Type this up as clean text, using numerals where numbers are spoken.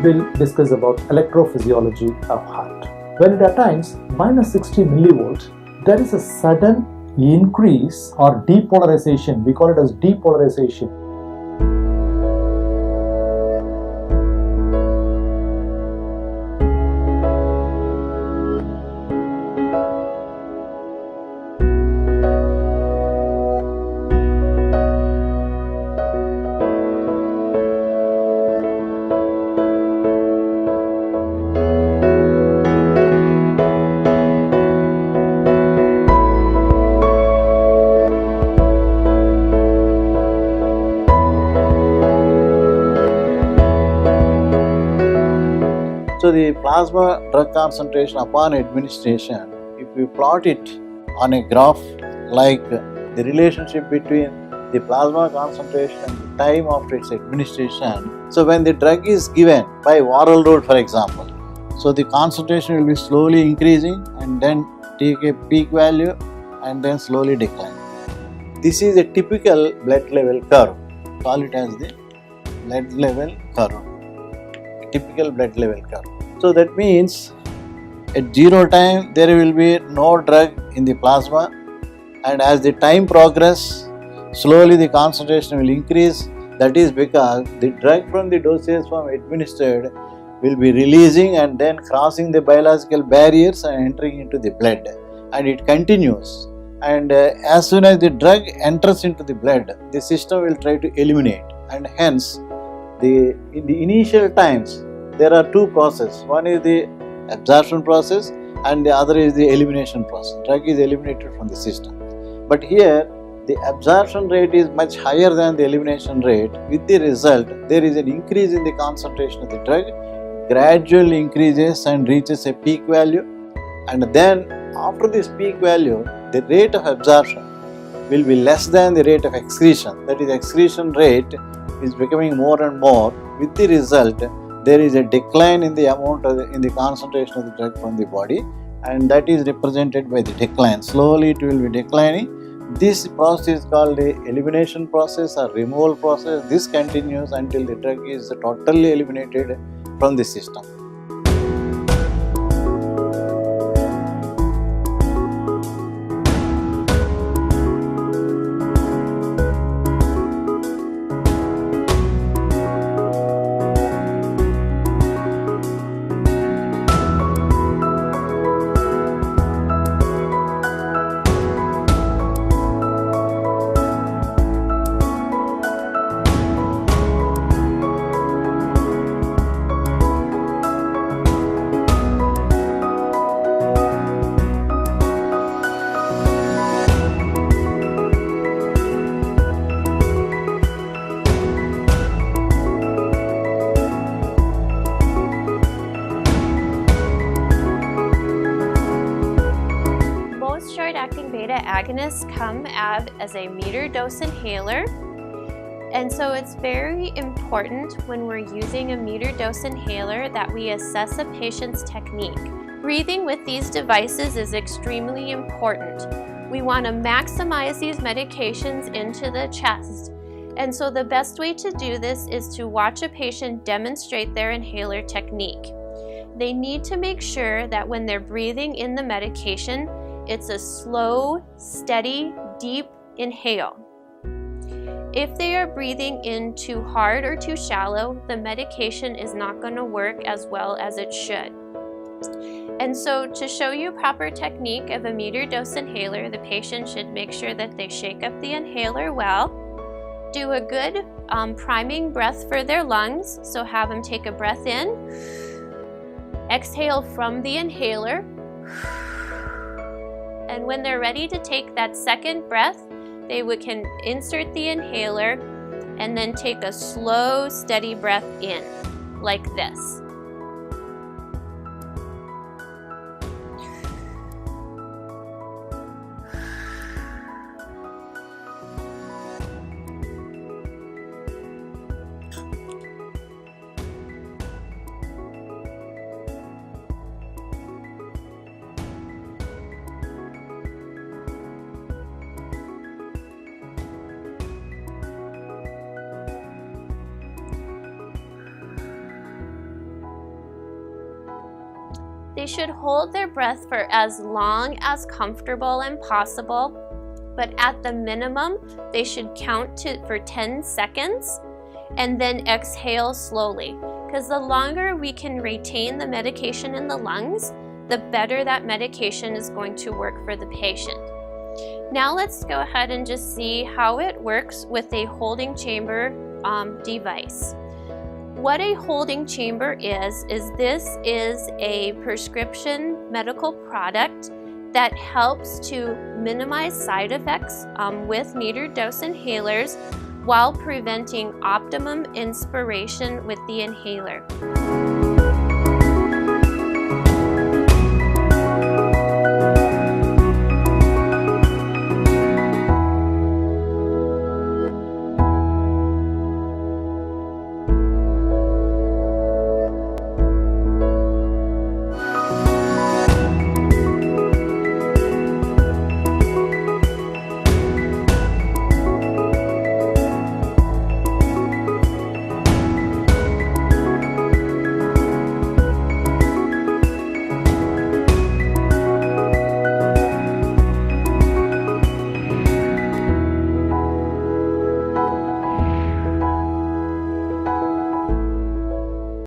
will discuss about electrophysiology of heart. When it attains minus 60 millivolts, there is a sudden increase or depolarization. We call it as depolarization. So the plasma drug concentration upon administration, if we plot it on a graph like the relationship between the plasma concentration and the time after its administration. So when the drug is given by oral route, for example, so the concentration will be slowly increasing and then take a peak value and then slowly decline. This is a typical blood level curve. Call it as the blood level curve. Typical blood level curve. So that means at 0 time there will be no drug in the plasma, and as the time progresses, slowly the concentration will increase. That is because the drug from the dosage form administered will be releasing and then crossing the biological barriers and entering into the blood, and it continues. And as soon as the drug enters into the blood, the system will try to eliminate, and hence in the initial times there are two processes. One is the absorption process and the other is the elimination process. Drug is eliminated from the system. But here the absorption rate is much higher than the elimination rate. With the result, there is an increase in the concentration of the drug, gradually increases and reaches a peak value, and then after this peak value, the rate of absorption will be less than the rate of excretion. That is, excretion rate is becoming more and more. With the result, there is a decline in the amount in the concentration of the drug from the body, and that is represented by the decline. Slowly it will be declining. This process is called the elimination process or removal process. This continues until the drug is totally eliminated from the system. Short-acting beta agonists come as a meter dose inhaler, and so it's very important when we're using a meter dose inhaler that we assess a patient's technique. Breathing with these devices is extremely important. We want to maximize these medications into the chest, and so the best way to do this is to watch a patient demonstrate their inhaler technique. They need to make sure that when they're breathing in the medication, it's a slow, steady, deep inhale. If they are breathing in too hard or too shallow, the medication is not going to work as well as it should. And so to show you proper technique of a meter dose inhaler, the patient should make sure that they shake up the inhaler well, do a good priming breath for their lungs, so have them take a breath in, exhale from the inhaler, and when they're ready to take that second breath, they can insert the inhaler and then take a slow, steady breath in, like this. They should hold their breath for as long as comfortable and possible, but at the minimum, they should count for 10 seconds and then exhale slowly, because the longer we can retain the medication in the lungs, the better that medication is going to work for the patient. Now let's go ahead and just see how it works with a holding chamber device. What a holding chamber is this is a prescription medical product that helps to minimize side effects with metered dose inhalers while preventing optimum inspiration with the inhaler.